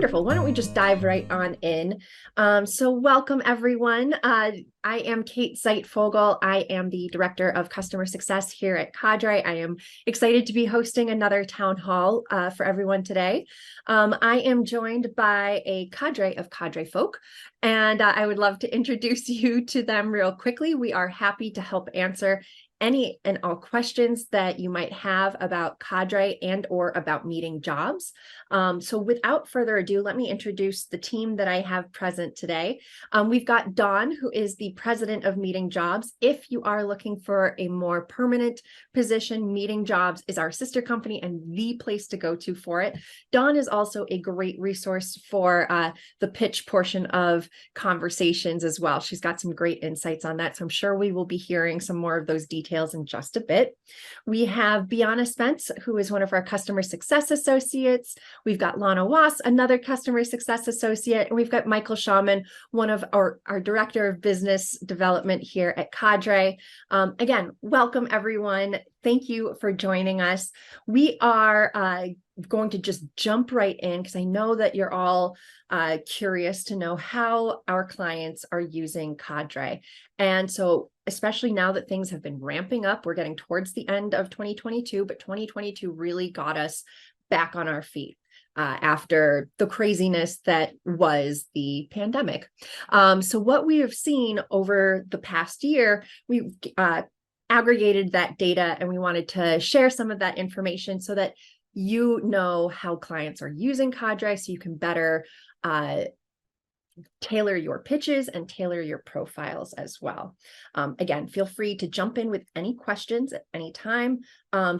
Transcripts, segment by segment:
Wonderful. Why don't we just dive right on in? So welcome everyone. I am Kate Zeitvogel. I am the Director of Customer Success here at Cadre. I am excited to be hosting another town hall for everyone today. I am joined by a cadre of Cadre folk, and I would love to introduce you to them real quickly. We are happy to help answer any and all questions that you might have about Cadre and or about meeting jobs. So without further ado, let me introduce the team that I have present today. We've got Dawn, who is the president of Meeting Jobs. If you are looking for a more permanent position, Meeting Jobs is our sister company and the place to go to for it. Dawn is also a great resource for the pitch portion of conversations as well. She's got some great insights on that. So I'm sure we will be hearing some more of those details in just a bit. We have Bianna Spence, who is one of our customer success associates. We've got Lana Wass, another customer success associate, and we've got Michael Schauman, one of our director of business development here at Cadre. Again, welcome everyone. Thank you for joining us. We are going to just jump right in because I know that you're all curious to know how our clients are using Cadre. And so, especially now that things have been ramping up, we're getting towards the end of 2022, but 2022 really got us back on our feet after the craziness that was the pandemic. So what we have seen over the past year, we aggregated that data and we wanted to share some of that information so that you know how clients are using Cadre so you can better tailor your pitches and tailor your profiles as well. Again, feel free to jump in with any questions at any time.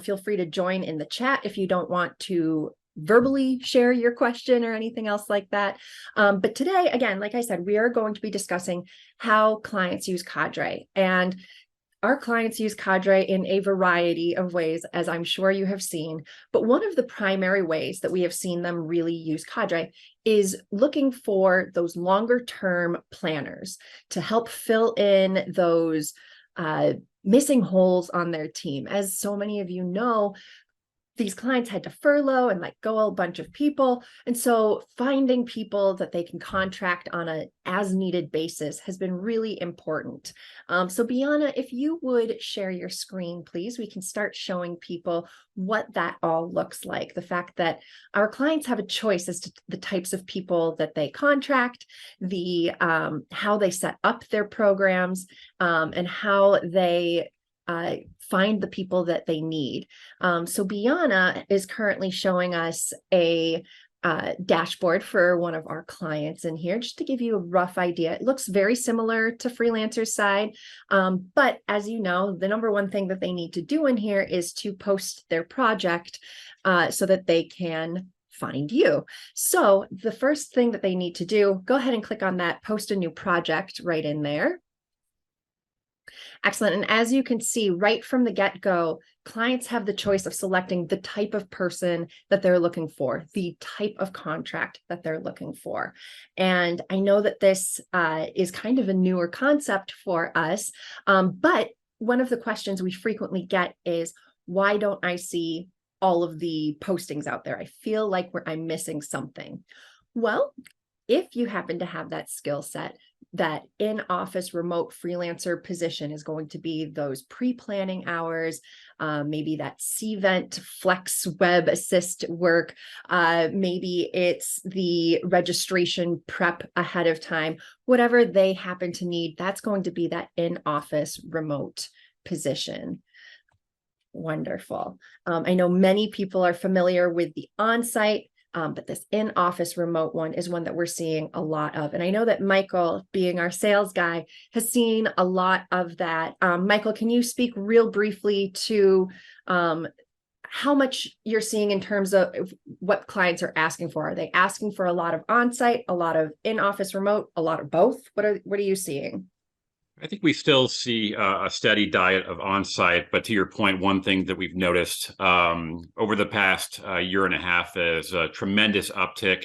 Feel free to join in the chat if you don't want to verbally share your question or anything else like that. But today, again, like I said, we are going to be discussing how clients use Cadre. And our clients use Cadre in a variety of ways, as I'm sure you have seen. But one of the primary ways that we have seen them really use Cadre is looking for those longer term planners to help fill in those missing holes on their team. As so many of you know, these clients had to furlough and let go a bunch of people. And so finding people that they can contract on a as needed basis has been really important. So Bianna, if you would share your screen, please, we can start showing people what that all looks like. The fact that our clients have a choice as to the types of people that they contract, the how they set up their programs, and how they find the people that they need. So Bianna is currently showing us a dashboard for one of our clients in here, just to give you a rough idea. It looks very similar to Freelancer's side, but as you know, the number one thing that they need to do in here is to post their project so that they can find you. So the first thing that they need to do, go ahead and click on that post a new project right in there. Excellent. And as you can see right from the get-go, clients have the choice of selecting the type of person that they're looking for, the type of contract that they're looking for. And I know that this is kind of a newer concept for us, but one of the questions we frequently get is, why don't I see all of the postings out there? I feel like I'm missing something. Well, if you happen to have that skill set, that in-office remote freelancer position is going to be those pre-planning hours, maybe that Cvent Flex Web Assist work, maybe it's the registration prep ahead of time, whatever they happen to need, that's going to be that in-office remote position. Wonderful. I know many people are familiar with the on-site, but this in-office remote one is one that we're seeing a lot of. And I know that Michael, being our sales guy, has seen a lot of that. Michael, can you speak real briefly to how much you're seeing in terms of what clients are asking for? Are they asking for a lot of on-site, a lot of in-office remote, a lot of both? What are you seeing? I think we still see a steady diet of on-site, but to your point, one thing that we've noticed over the past year and a half is a tremendous uptick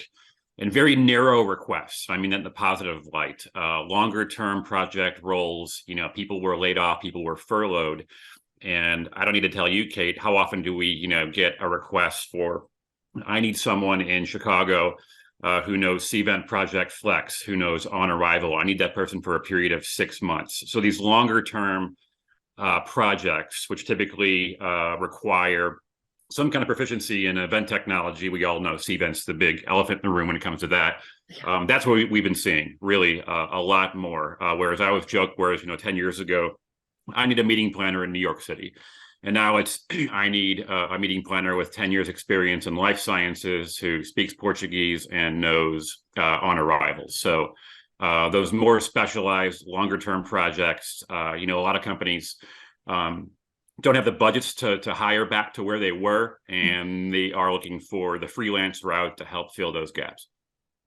in very narrow requests. I mean, in the positive light, longer-term project roles. People were laid off, people were furloughed, and I don't need to tell you, Kate, how often do we, get a request for, I need someone in Chicago who knows Cvent Project Flex, who knows on arrival. I need that person for a period of 6 months. So these longer term projects, which typically require some kind of proficiency in event technology. We all know Cvent's the big elephant in the room when it comes to that. That's what we've been seeing, really, a lot more. Whereas I always joke, 10 years ago, I need a meeting planner in New York City. And now it's, I need a meeting planner with 10 years experience in life sciences who speaks Portuguese and knows on arrival. So those more specialized, longer term projects, a lot of companies don't have the budgets to hire back to where they were, and they are looking for the freelance route to help fill those gaps.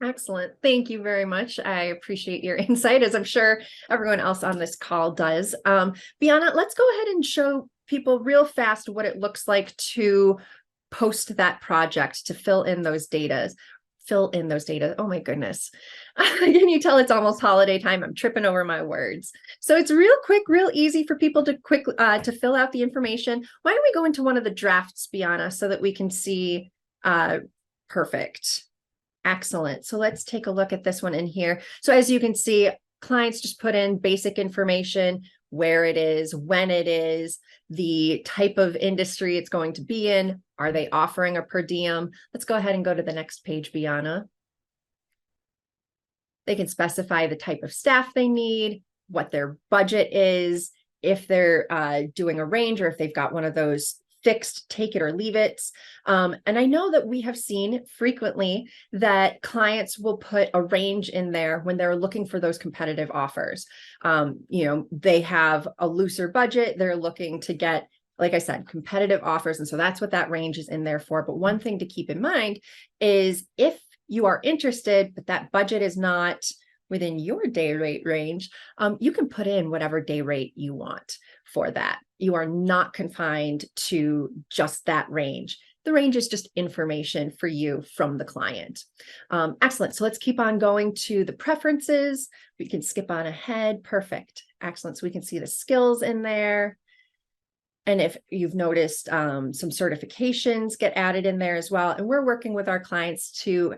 Excellent. Thank you very much. I appreciate your insight, as I'm sure everyone else on this call does. Bianna, let's go ahead and show people real fast what it looks like to post that project, to fill in those data. Oh my goodness. Can you tell it's almost holiday time? I'm tripping over my words. So it's real quick, real easy for people to fill out the information. Why don't we go into one of the drafts, Bianna, so that we can see perfect. Excellent. So let's take a look at this one in here. So as you can see, clients just put in basic information, where it is, when it is, the type of industry it's going to be in. Are they offering a per diem? Let's go ahead and go to the next page, Bianna. They can specify the type of staff they need, what their budget is, if they're doing a range, or if they've got one of those fixed take it or leave it. And I know that we have seen frequently that clients will put a range in there when they're looking for those competitive offers. They have a looser budget. They're looking to get, like I said, competitive offers. And so that's what that range is in there for. But one thing to keep in mind is if you are interested, but that budget is not within your day rate range, you can put in whatever day rate you want for that. You are not confined to just that range. The range is just information for you from the client. Excellent. So let's keep on going to the preferences. We can skip on ahead. Perfect. Excellent. So we can see the skills in there. And if you've noticed, some certifications get added in there as well. And we're working with our clients to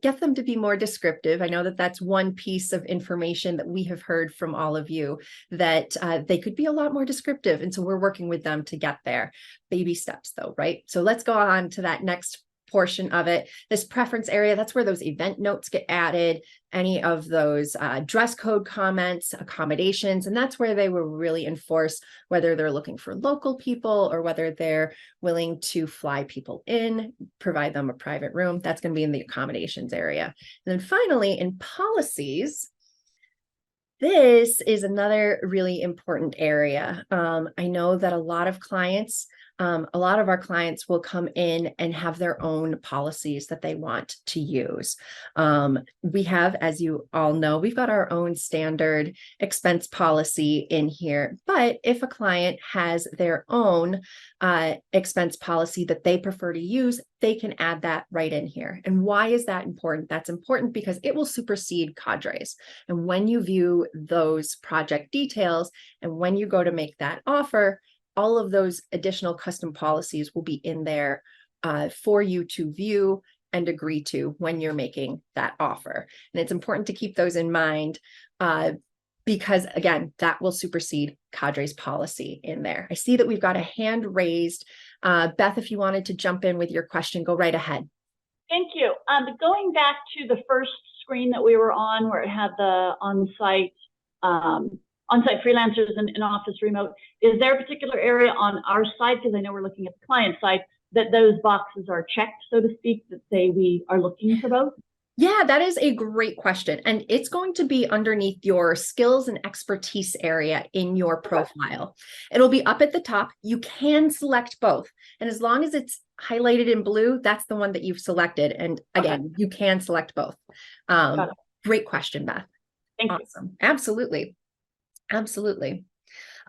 get them to be more descriptive. I know that that's one piece of information that we have heard from all of you, that they could be a lot more descriptive. And so we're working with them to get there. Baby steps though, right? So let's go on to that next portion of it. This preference area, that's where those event notes get added, any of those dress code comments, accommodations, and that's where they will really enforce whether they're looking for local people or whether they're willing to fly people in, provide them a private room. That's going to be in the accommodations area. And then finally, in policies, this is another really important area. I know that a lot of our clients will come in and have their own policies that they want to use. We have, as you all know, we've got our own standard expense policy in here. But if a client has their own expense policy that they prefer to use, they can add that right in here. And why is that important? That's important because it will supersede Cadre's. And when you view those project details and when you go to make that offer, all of those additional custom policies will be in there for you to view and agree to when you're making that offer. And it's important to keep those in mind because, again, that will supersede Cadre's policy in there. I see that we've got a hand raised. Beth, if you wanted to jump in with your question, go right ahead. Thank you. Going back to the first screen that we were on where it had the on-site freelancers and office remote, is there a particular area on our side, because I know we're looking at the client side, that those boxes are checked, so to speak, that say we are looking for both? Yeah, that is a great question. And it's going to be underneath your skills and expertise area in your profile. It'll be up at the top. You can select both. And as long as it's highlighted in blue, that's the one that you've selected. And again, you can select both. Great question, Beth. Thank you. Awesome. Absolutely. Absolutely.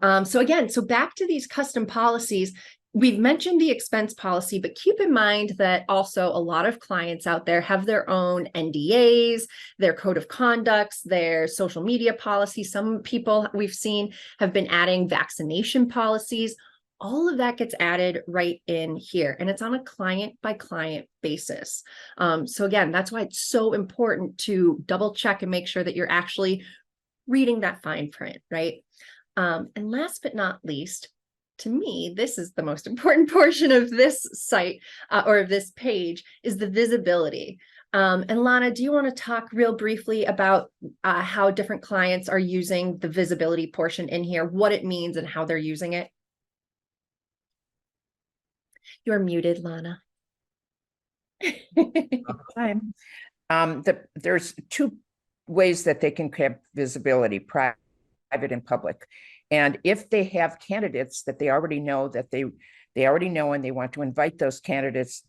So back to these custom policies. We've mentioned the expense policy, but keep in mind that also a lot of clients out there have their own NDAs, their code of conducts, their social media policies. Some people we've seen have been adding vaccination policies. all of that gets added right in here, and it's on a client by client basis. So again, that's why it's so important to double check and make sure that you're actually reading that fine print, right? And last but not least, to me, this is the most important portion of this site or of this page, is the visibility. And Lana, do you want to talk real briefly about how different clients are using the visibility portion in here, what it means and how they're using it? You're muted, Lana. Time. There's two ways that they can have visibility, private and public. And if they have candidates that they already know and they want to invite those candidates,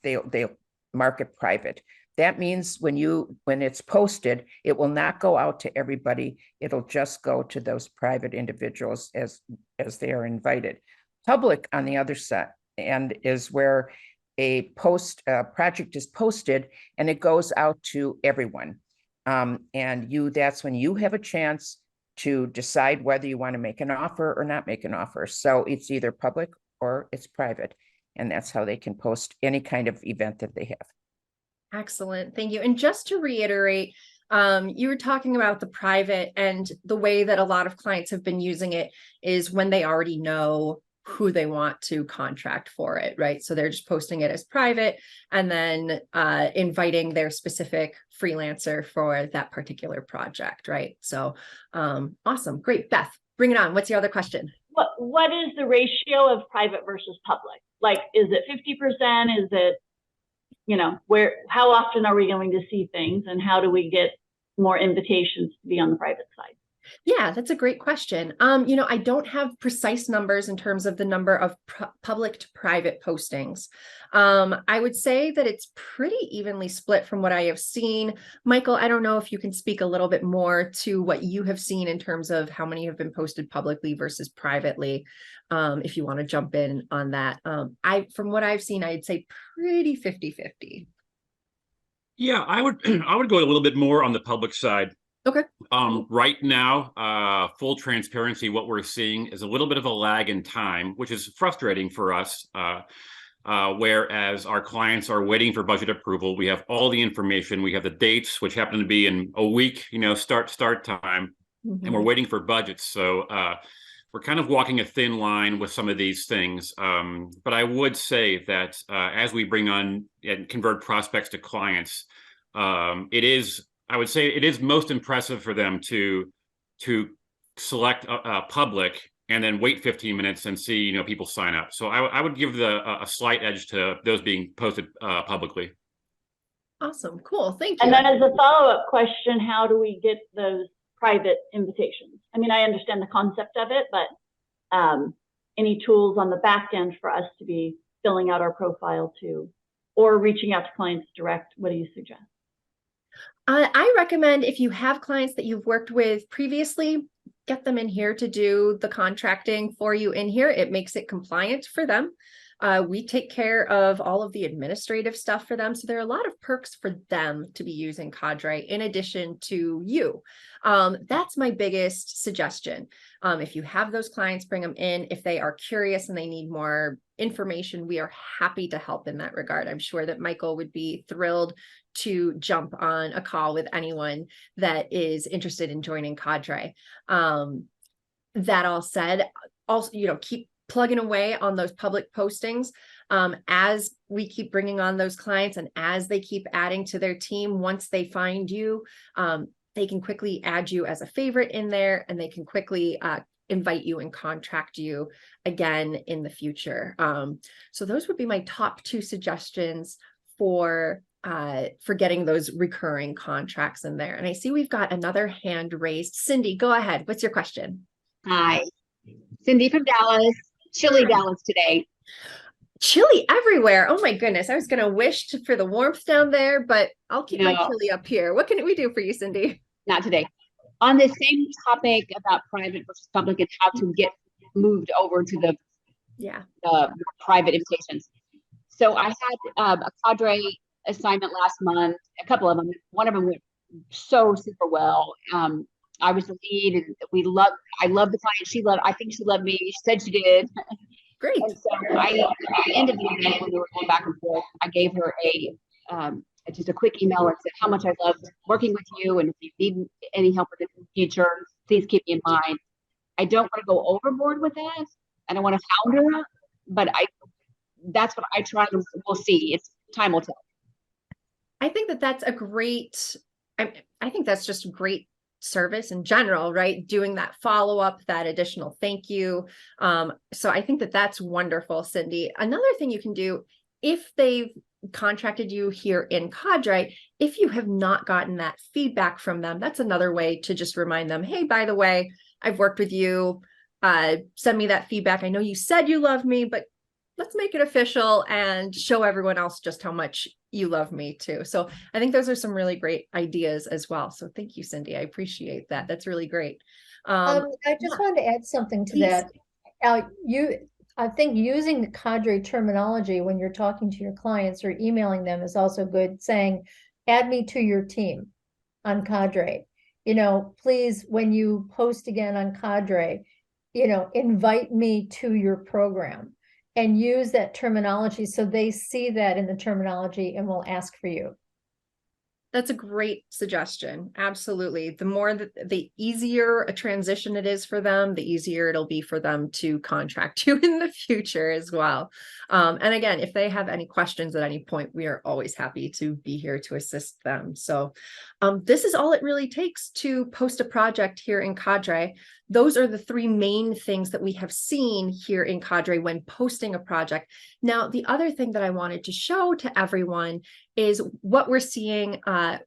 they'll mark it private. That means when it's posted, it will not go out to everybody. It'll just go to those private individuals as they are invited. Public, on the other side, and is where a project is posted and it goes out to everyone. And that's when you have a chance to decide whether you want to make an offer or not make an offer. So it's either public or it's private. And that's how they can post any kind of event that they have. Excellent. Thank you. And just to reiterate, you were talking about the private, and the way that a lot of clients have been using it is when they already know who they want to contract for it, right? So they're just posting it as private and then inviting their specific freelancer for that particular project, right? So awesome. Great. Beth, bring it on. What's your other question? What is the ratio of private versus public? Like, is it 50%? Is it, how often are we going to see things, and how do we get more invitations to be on the private side? Yeah, that's a great question. I don't have precise numbers in terms of the number of public to private postings. I would say that it's pretty evenly split from what I have seen. Michael, I don't know if you can speak a little bit more to what you have seen in terms of how many have been posted publicly versus privately, if you want to jump in on that. From what I've seen, I'd say pretty 50-50. Yeah, I would go a little bit more on the public side. Okay. Right now, full transparency, what we're seeing is a little bit of a lag in time, which is frustrating for us. Whereas our clients are waiting for budget approval. We have all the information. We have the dates, which happen to be in a week, start time, and we're waiting for budgets. So we're kind of walking a thin line with some of these things. But I would say that as we bring on and convert prospects to clients, I would say it is most impressive for them to select public and then wait 15 minutes and see people sign up. So I would give a slight edge to those being posted publicly. Awesome, cool, thank you. And then as a follow-up question, how do we get those private invitations? I mean, I understand the concept of it, but any tools on the back end for us to be filling out our profile to, or reaching out to clients direct? What do you suggest? I recommend, if you have clients that you've worked with previously, get them in here to do the contracting for you in here. It makes it compliant for them. We take care of all of the administrative stuff for them. So there are a lot of perks for them to be using Cadre in addition to you. That's my biggest suggestion. If you have those clients, bring them in. If they are curious and they need more information, we are happy to help in that regard. I'm sure that Michael would be thrilled to jump on a call with anyone that is interested in joining Cadre. That all said, also, keep plugging away on those public postings. As we keep bringing on those clients and as they keep adding to their team, once they find you, they can quickly add you as a favorite in there, and they can quickly invite you and contract you again in the future. So those would be my top two suggestions for getting those recurring contracts in there. And I see we've got another hand raised. Cindy, go ahead. What's your question? Hi, Cindy from Dallas. Chilly Dallas today. Chilly everywhere. Oh my goodness. I was going to wish for the warmth down there, but I'll keep my chilly up here. What can we do for you, Cindy? Not today. On the same topic about private versus public and how to get moved over to the private invitations. So I had a Cadre assignment last month, a couple of them. One of them went so super well. I was the lead, and I loved the client. I think she loved me. She said she did. Great. And so at the end of the event, when we were going back and forth, I gave her just a quick email and said how much I loved working with you, and if you need any help with this in the future, please keep me in mind. I don't want to go overboard with that. I don't want to hound her, but that's what I try to. We'll see. It's time will tell. I think that that's a great. I think that's just great service in general, right? Doing that follow-up, that additional thank you. So I think that that's wonderful, Cindy. Another thing you can do, if they've contracted you here in Cadre, if you have not gotten that feedback from them, that's another way to just remind them, hey, by the way, I've worked with you. Send me that feedback. I know you said you love me, but let's make it official and show everyone else just how much you love me too. So I think those are some really great ideas as well. So thank you, Cindy. I appreciate that. That's really great. I just wanted to add something to that. I think using the Cadre terminology when you're talking to your clients or emailing them is also good, saying, add me to your team on Cadre. Please, when you post again on Cadre, invite me to your program. And use that terminology so they see that in the terminology and will ask for you. That's a great suggestion. Absolutely. The easier a transition it is for them, the easier it'll be for them to contract you in the future as well. And again, if they have any questions at any point, we are always happy to be here to assist them. So this is all it really takes to post a project here in Cadre. Those are the three main things that we have seen here in Cadre when posting a project. Now, the other thing that I wanted to show to everyone is what we're seeing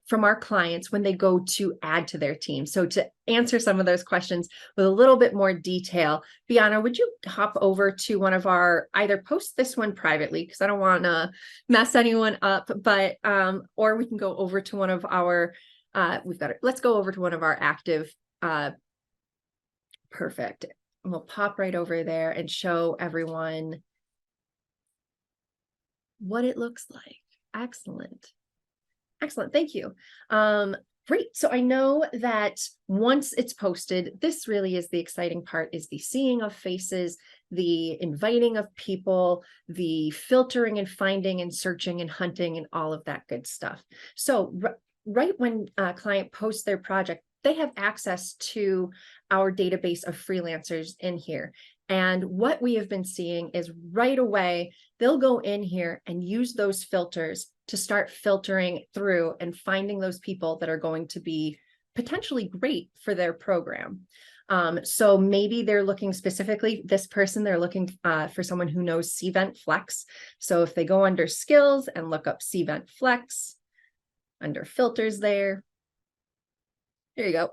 from our clients when they go to add to their team. So to answer some of those questions with a little bit more detail, Bianna, would you hop over to one of our, either post this one privately, because I don't want to mess anyone up, but, or we can go over to one of our, let's go over to one of our active, perfect. And we'll pop right over there and show everyone what it looks like. Excellent. Excellent. Thank you. Great. So I know that once it's posted, this really is the exciting part, is the seeing of faces, the inviting of people, the filtering and finding and searching and hunting and all of that good stuff. So right when a client posts their project, they have access to our database of freelancers in here. And what we have been seeing is right away, they'll go in here and use those filters to start filtering through and finding those people that are going to be potentially great for their program. So maybe they're looking specifically, this person, they're looking for someone who knows Cvent Flex. So if they go under skills and look up Cvent Flex, under filters there you go.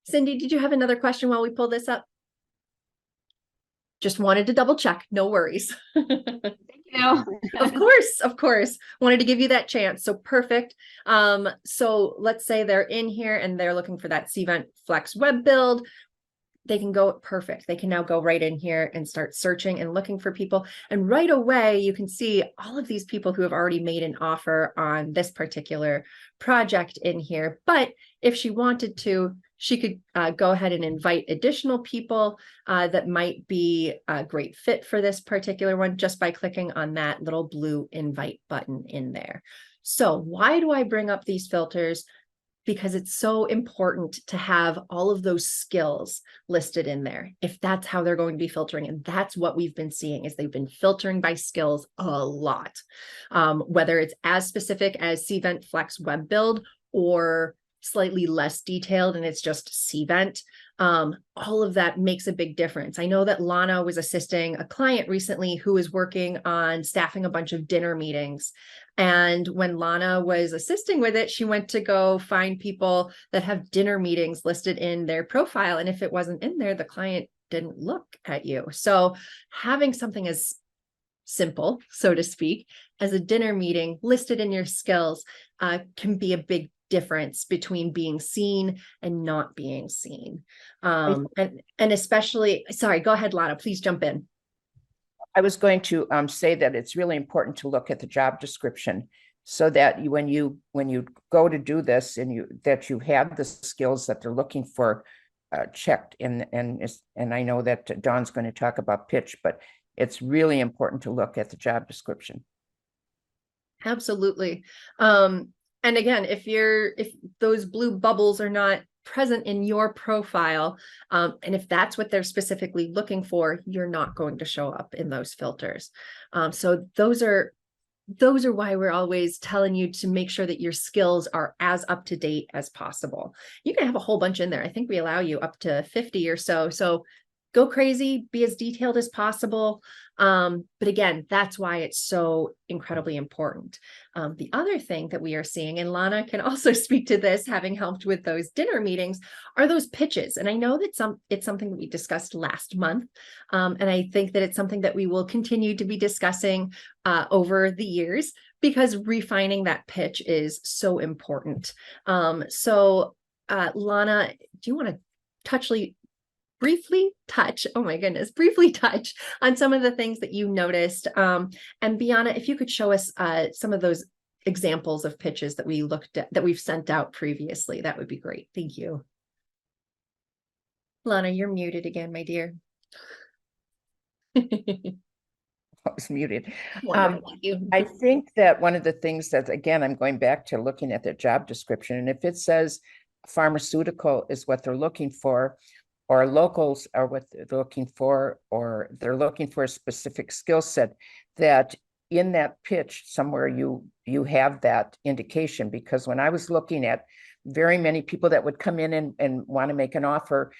Cindy, did you have another question while we pull this up? Just wanted to double check. No worries. Thank you. Of course. Wanted to give you that chance. So perfect. So let's say they're in here and they're looking for that Cvent Flex web build. They can go perfect. They can now go right in here and start searching and looking for people. And right away, you can see all of these people who have already made an offer on this particular project in here. But if she wanted to, she could go ahead and invite additional people that might be a great fit for this particular one just by clicking on that little blue invite button in there. So why do I bring up these filters? Because it's so important to have all of those skills listed in there. If that's how they're going to be filtering, and that's what we've been seeing, is they've been filtering by skills a lot. Whether it's as specific as Cvent Flex web build or slightly less detailed and it's just Cvent, all of that makes a big difference. I know that Lana was assisting a client recently who was working on staffing a bunch of dinner meetings. And when Lana was assisting with it, she went to go find people that have dinner meetings listed in their profile. And if it wasn't in there, the client didn't look at you. So having something as simple, so to speak, as a dinner meeting listed in your skills can be a big difference between being seen and not being seen. And especially, sorry, go ahead, Lana, please jump in. I was going to say that it's really important to look at the job description so that when you go to do this and that you have the skills that they're looking for, checked. And I know that Dawn's going to talk about pitch, but it's really important to look at the job description. Absolutely. And again, if those blue bubbles are not present in your profile, and if that's what they're specifically looking for, you're not going to show up in those filters. So those are why we're always telling you to make sure that your skills are as up to date as possible. You can have a whole bunch in there. I think we allow you up to 50 or so. So go crazy, be as detailed as possible. But again, that's why it's so incredibly important. The other thing that we are seeing, and Lana can also speak to this, having helped with those dinner meetings, are those pitches. And I know that it's something that we discussed last month. And I think that it's something that we will continue to be discussing over the years, because refining that pitch is so important. So Lana, do you want to briefly touch on some of the things that you noticed? And Biana, if you could show us some of those examples of pitches that we looked at, that we've sent out previously, that would be great. Thank you. Lana, you're muted again, my dear. I was muted. Thank you. I think that one of the things that, again, I'm going back to looking at the job description, and if it says pharmaceutical is what they're looking for, or locals are what they're looking for, or they're looking for a specific skill set, that in that pitch somewhere you have that indication. Because when I was looking at very many people that would come in and want to make an offer,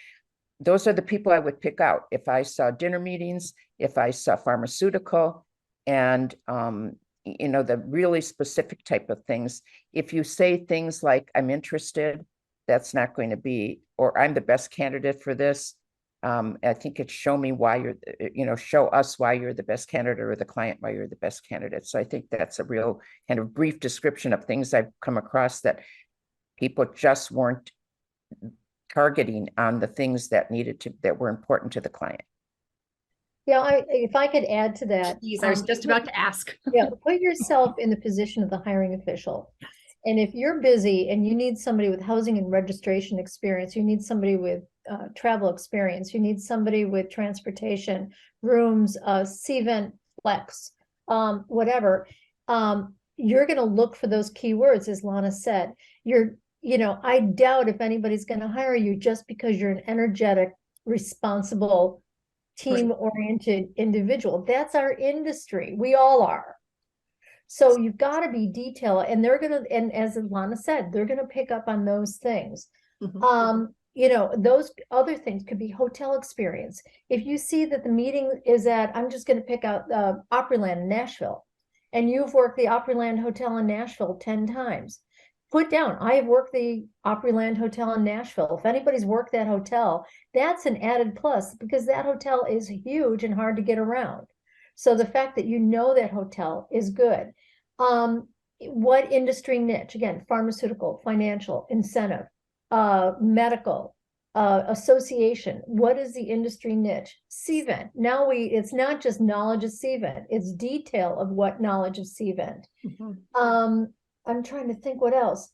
those are the people I would pick out. If I saw dinner meetings, if I saw pharmaceutical, and the really specific type of things. If you say things like, I'm interested, that's not going to be, or I'm the best candidate for this. I think it's show me why show us why you're the best candidate, or the client why you're the best candidate. So I think that's a real kind of brief description of things I've come across that people just weren't targeting on the things that were important to the client. Yeah, if I could add to that. Jeez, I was just about to ask. Yeah, put yourself in the position of the hiring official. And if you're busy and you need somebody with housing and registration experience, you need somebody with travel experience, you need somebody with transportation, rooms, CVent, flex, whatever, you're going to look for those keywords, as Lana said. I doubt if anybody's going to hire you just because you're an energetic, responsible, team-oriented individual. That's our industry. We all are. So you've got to be detailed, and and as Lana said, they're going to pick up on those things. Mm-hmm. Those other things could be hotel experience. If you see that the meeting is I'm just going to pick out Opryland in Nashville, and you've worked the Opryland Hotel in Nashville 10 times, put down, I have worked the Opryland Hotel in Nashville. If anybody's worked that hotel, that's an added plus, because that hotel is huge and hard to get around. So the fact that you know that hotel is good. What industry niche? Again, pharmaceutical, financial, incentive, medical, association. What is the industry niche? CVent. Now it's not just knowledge of CVent, it's detail of what knowledge of CVent. Mm-hmm. I'm trying to think what else.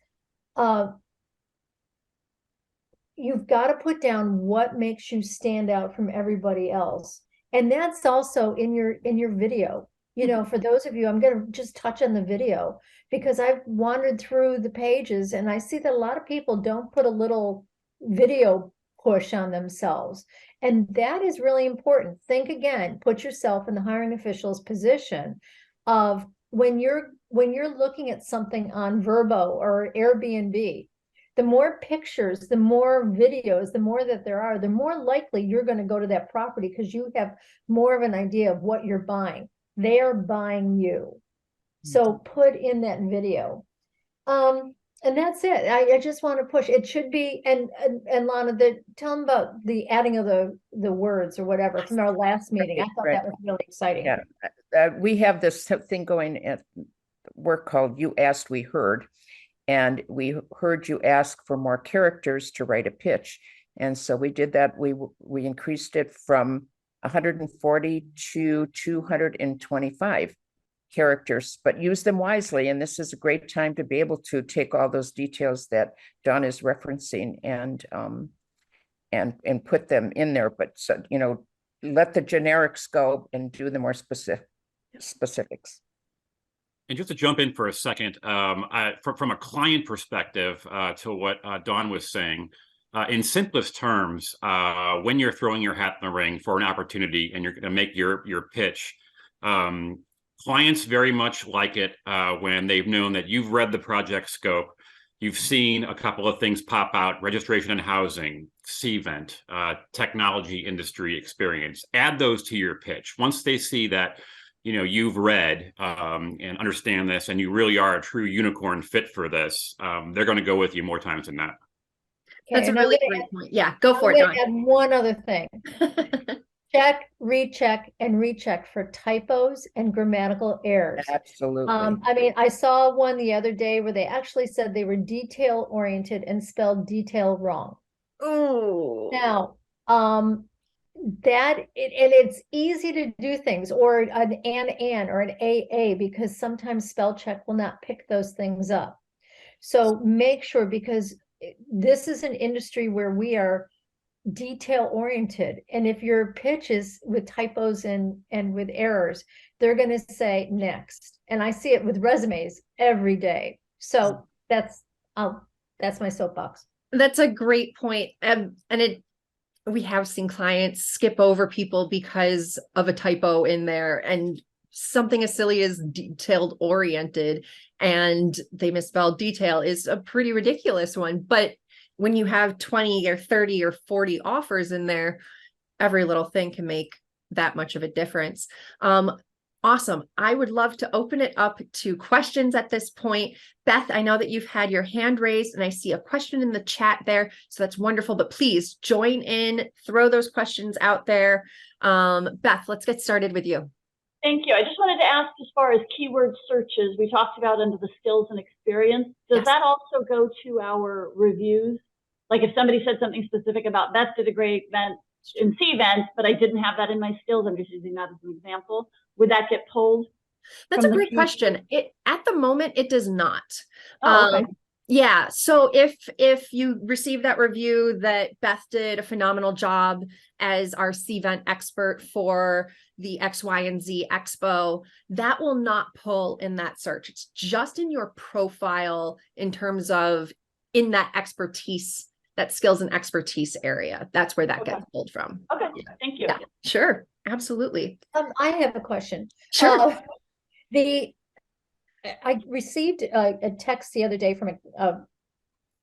You've got to put down what makes you stand out from everybody else. And that's also in your video. For those of you, I'm going to just touch on the video, because I've wandered through the pages and I see that a lot of people don't put a little video push on themselves. And that is really important. Think again, put yourself in the hiring official's position of when you're looking at something on Vrbo or Airbnb, the more pictures, the more videos, the more that there are, the more likely you're going to go to that property, because you have more of an idea of what you're buying. They are buying you. So put in that video. And that's it. I just want to push. It should be, and Lana, tell them about the adding of the words or whatever from our last meeting. I thought that was really exciting. Yeah. We have this thing going at work called You Asked, We Heard. And we heard you ask for more characters to write a pitch. And so we did that. We increased it from 140 to 225 characters, but use them wisely. And this is a great time to be able to take all those details that Dawn is referencing and and put them in there, but so, let the generics go and do the more specifics. And just to jump in for a second, from a client perspective, to what Dawn was saying, in simplest terms, when you're throwing your hat in the ring for an opportunity and you're going to make your pitch, clients very much like it when they've known that you've read the project scope, you've seen a couple of things pop out: registration and housing, CVent, technology industry experience. Add those to your pitch. Once they see that you've read and understand this, and you really are a true unicorn fit for this, they're going to go with you more times than not. That's a really great point. Yeah, go for it, Dawn. Add one other thing. Check, recheck, and recheck for typos and grammatical errors. Absolutely. I mean, I saw one the other day where they actually said they were detail oriented and spelled detail wrong. Oh. Now, it's easy to do things, or an or an AA, because sometimes spell check will not pick those things up. So make sure, because this is an industry where we are detail oriented, and if your pitch is with typos and with errors, they're going to say next. And I see it with resumes every day. So that's my soapbox. That's a great point. We have seen clients skip over people because of a typo in there, and something as silly as detailed oriented, and they misspelled detail is a pretty ridiculous one. But when you have 20 or 30 or 40 offers in there, every little thing can make that much of a difference. Awesome. I would love to open it up to questions at this point. Beth, I know that you've had your hand raised, and I see a question in the chat there. So that's wonderful, but please join in, throw those questions out there. Beth, let's get started with you. Thank you. I just wanted to ask, as far as keyword searches, we talked about under the skills and experience. Does that also go to our reviews? Like if somebody said something specific about Beth did a great event in CVent, but I didn't have that in my skills, I'm just using that as an example, would that get pulled? That's a great question. At the moment, it does not. Oh, okay. Yeah. So if you receive that review that Beth did a phenomenal job as our CVent expert for the X, Y, and Z Expo, that will not pull in that search. It's just in your profile in terms of in that expertise, that skills and expertise area. That's where that gets pulled from. Okay. Yeah. Thank you. Yeah, sure. Absolutely. I have a question. Sure. I received a text the other day from a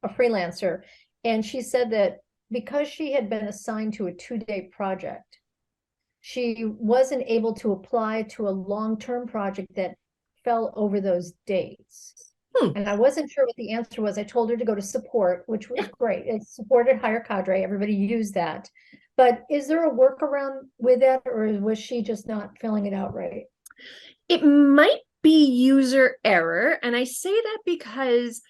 freelancer, and she said that because she had been assigned to a 2-day project, she wasn't able to apply to a long-term project that fell over those dates. And I wasn't sure what the answer was. I told her to go to support, which was great. It's supported Hire Cadre. Everybody used that. But is there a workaround with that, or was she just not filling it out right? It might be user error. And I say that because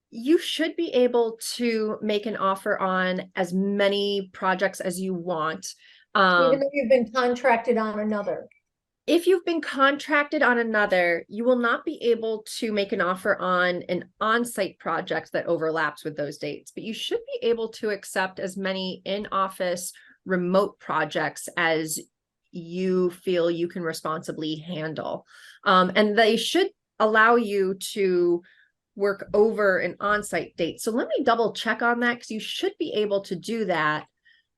you should be able to make an offer on as many projects as you want. Even though you've been contracted on another. If you've been contracted on another, you will not be able to make an offer on an on-site project that overlaps with those dates, but you should be able to accept as many in-office remote projects as you feel you can responsibly handle. And they should allow you to work over an on-site date. So let me double check on that, because you should be able to do that.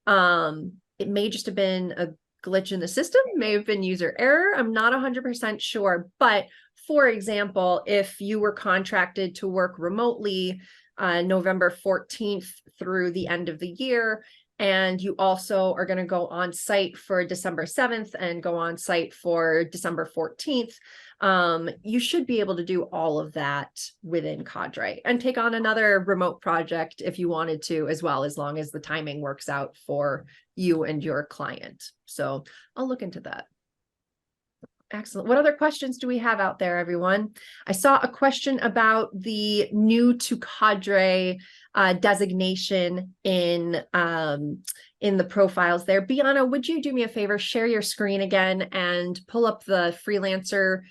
It may just have been a glitch in the system, may have been user error. I'm not 100% sure. But for example, if you were contracted to work remotely November 14th through the end of the year, and you also are going to go on site for December 7th and go on site for December 14th, you should be able to do all of that within Cadre and take on another remote project if you wanted to as well, as long as the timing works out for you and your client. So I'll look into that. Excellent. What other questions do we have out there, everyone? I saw a question about the new to Cadre designation in the profiles there. Bianna, would you do me a favor, share your screen again and pull up the freelancer?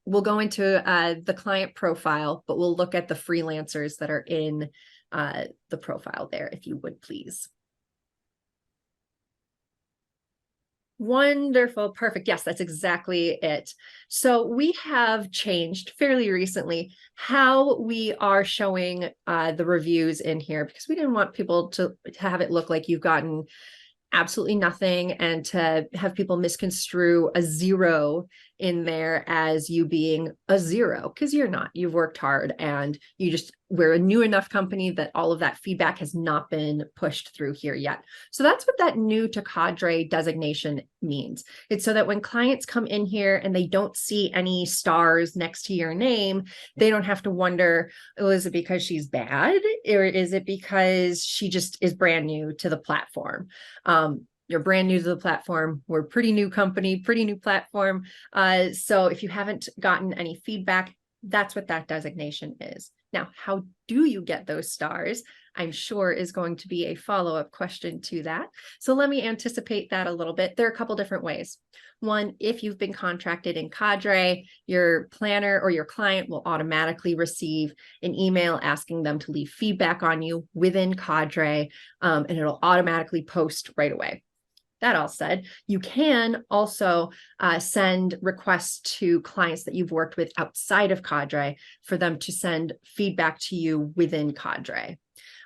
We'll go into the client profile, but we'll look at the freelancers that are in the profile there, if you would, please. Wonderful. Perfect. Yes, that's exactly it. So we have changed fairly recently how we are showing the reviews in here, because we didn't want people to have it look like you've gotten absolutely nothing and to have people misconstrue a 0 in there as you being a 0, because you're not. You've worked hard and we're a new enough company that all of that feedback has not been pushed through here yet. So that's what that new to Cadre designation means. It's so that when clients come in here and they don't see any stars next to your name, they don't have to wonder, oh, is it because she's bad, or is it because she just is brand new to the platform? You're brand new to the platform. We're a pretty new company, pretty new platform. So if you haven't gotten any feedback, that's what that designation is. Now, how do you get those stars? I'm sure is going to be a follow-up question to that. So let me anticipate that a little bit. There are a couple different ways. One, if you've been contracted in Cadre, your planner or your client will automatically receive an email asking them to leave feedback on you within Cadre, and it'll automatically post right away. That all said, you can also send requests to clients that you've worked with outside of Cadre for them to send feedback to you within Cadre.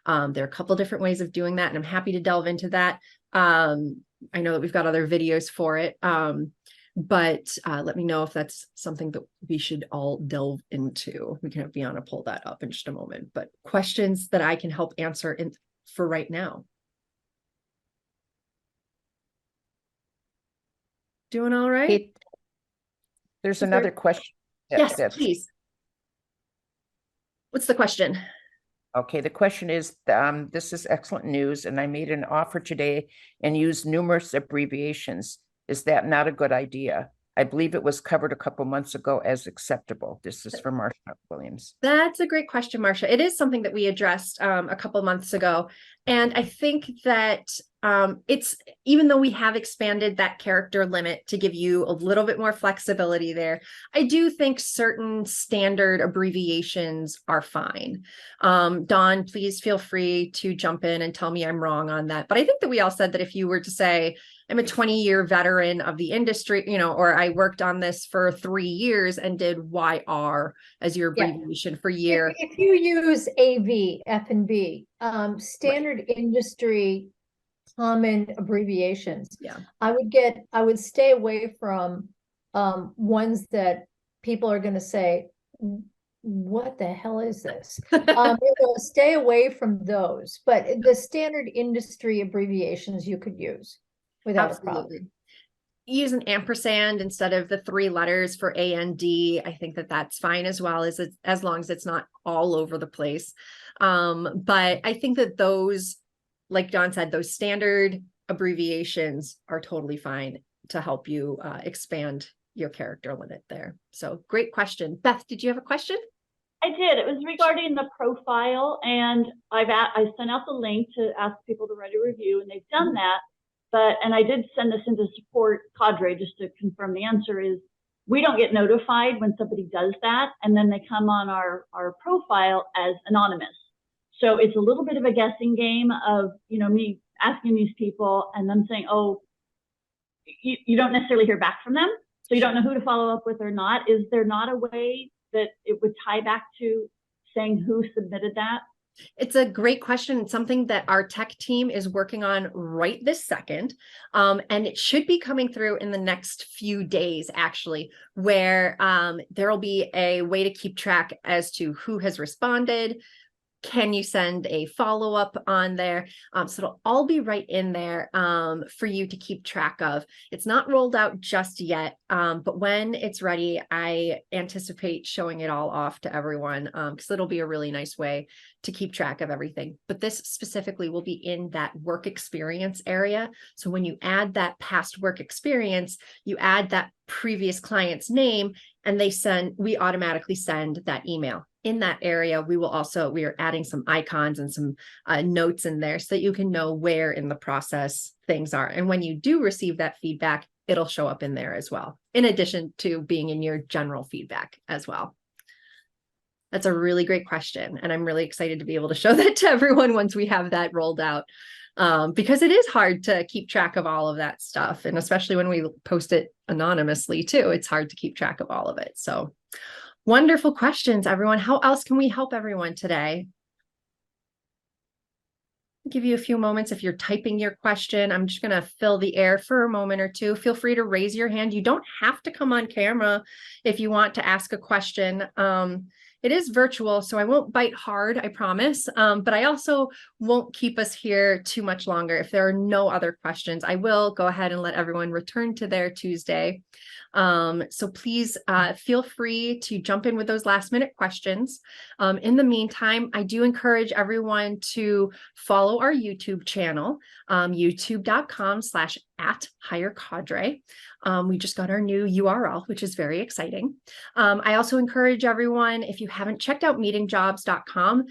There are a couple different ways of doing that, and I'm happy to delve into that. I know that we've got other videos for it, but let me know if that's something that we should all delve into. We can have Bianna pull that up in just a moment, but questions that I can help answer for right now. Doing all right? Kate, there's another question. Yes, please. What's the question? Okay, the question is, this is excellent news, and I made an offer today and used numerous abbreviations. Is that not a good idea? I believe it was covered a couple months ago as acceptable. This is from Marsha Williams. That's a great question, Marsha. It is something that we addressed a couple months ago. And I think that it's, even though we have expanded that character limit to give you a little bit more flexibility there, I do think certain standard abbreviations are fine. Dawn, please feel free to jump in and tell me I'm wrong on that. But I think that we all said that if you were to say, I'm a 20-year veteran of the industry, or I worked on this for 3 years and did YR as your abbreviation for year. If you use AV, F&B, standard industry common abbreviations, I would stay away from ones that people are going to say, what the hell is this? Stay away from those, but the standard industry abbreviations you could use without a problem. Use an ampersand instead of the 3 letters for AND. I think that that's fine as well, as long as it's not all over the place. But I think that those, like Dawn said, those standard abbreviations are totally fine to help you expand your character limit there. So great question. Beth, did you have a question? I did. It was regarding the profile, and I sent out the link to ask people to write a review, and they've done that. And I did send this into support Cadre just to confirm the answer is we don't get notified when somebody does that, and then they come on our profile as anonymous. So it's a little bit of a guessing game of, me asking these people and them saying, oh, you don't necessarily hear back from them. So you don't know who to follow up with or not. Is there not a way that it would tie back to saying who submitted that? It's a great question. It's something that our tech team is working on right this second. And it should be coming through in the next few days, actually, where there'll be a way to keep track as to who has responded. Can you send a follow-up on there? So it'll all be right in there for you to keep track of. It's not rolled out just yet, but when it's ready, I anticipate showing it all off to everyone because it'll be a really nice way to keep track of everything. But this specifically will be in that work experience area. So when you add that past work experience, you add that previous client's name, and we automatically send that email. In that area, we are adding some icons and some notes in there so that you can know where in the process things are. And when you do receive that feedback, it'll show up in there as well, in addition to being in your general feedback as well. That's a really great question. And I'm really excited to be able to show that to everyone once we have that rolled out. because it is hard to keep track of all of that stuff. And especially when we post it anonymously too, it's hard to keep track of all of it. So wonderful questions, everyone. How else can we help everyone today? I'll give you a few moments if you're typing your question. I'm just going to fill the air for a moment or two. Feel free to raise your hand. You don't have to come on camera if you want to ask a question. It is virtual, so I won't bite hard, I promise. But I also won't keep us here too much longer. If there are no other questions, I will go ahead and let everyone return to their Tuesday. So please feel free to jump in with those last minute questions. In the meantime, I do encourage everyone to follow our YouTube channel, youtube.com/@HireCadre. We just got our new URL, which is very exciting. I also encourage everyone, if you haven't checked out meetingjobs.com,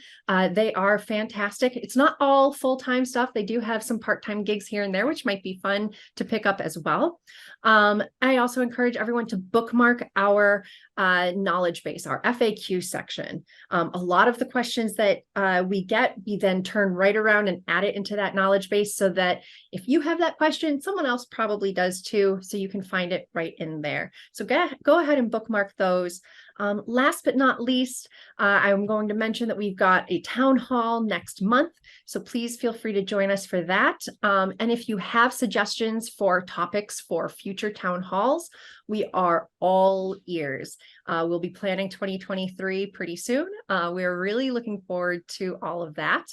they are fantastic. It's not all full-time stuff. They do have some part-time gigs here and there, which might be fun to pick up as well. I also encourage everyone to bookmark our knowledge base, our FAQ section. A lot of the questions that we get, we then turn right around and add it into that knowledge base so that if you have that question, someone else probably does too, so you can find it right in there. So go ahead and bookmark those. Last but not least, I'm going to mention that we've got a town hall next month, so please feel free to join us for that. And if you have suggestions for topics for future town halls, we are all ears. We'll be planning 2023 pretty soon. We're really looking forward to all of that.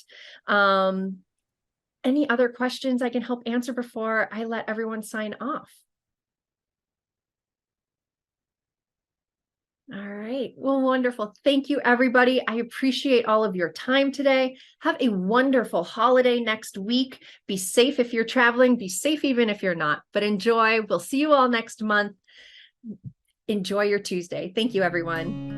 Any other questions I can help answer before I let everyone sign off? All right. Well, wonderful. Thank you, everybody. I appreciate all of your time today. Have a wonderful holiday next week. Be safe if you're traveling. Be safe even if you're not. But enjoy. We'll see you all next month. Enjoy your Tuesday. Thank you, everyone.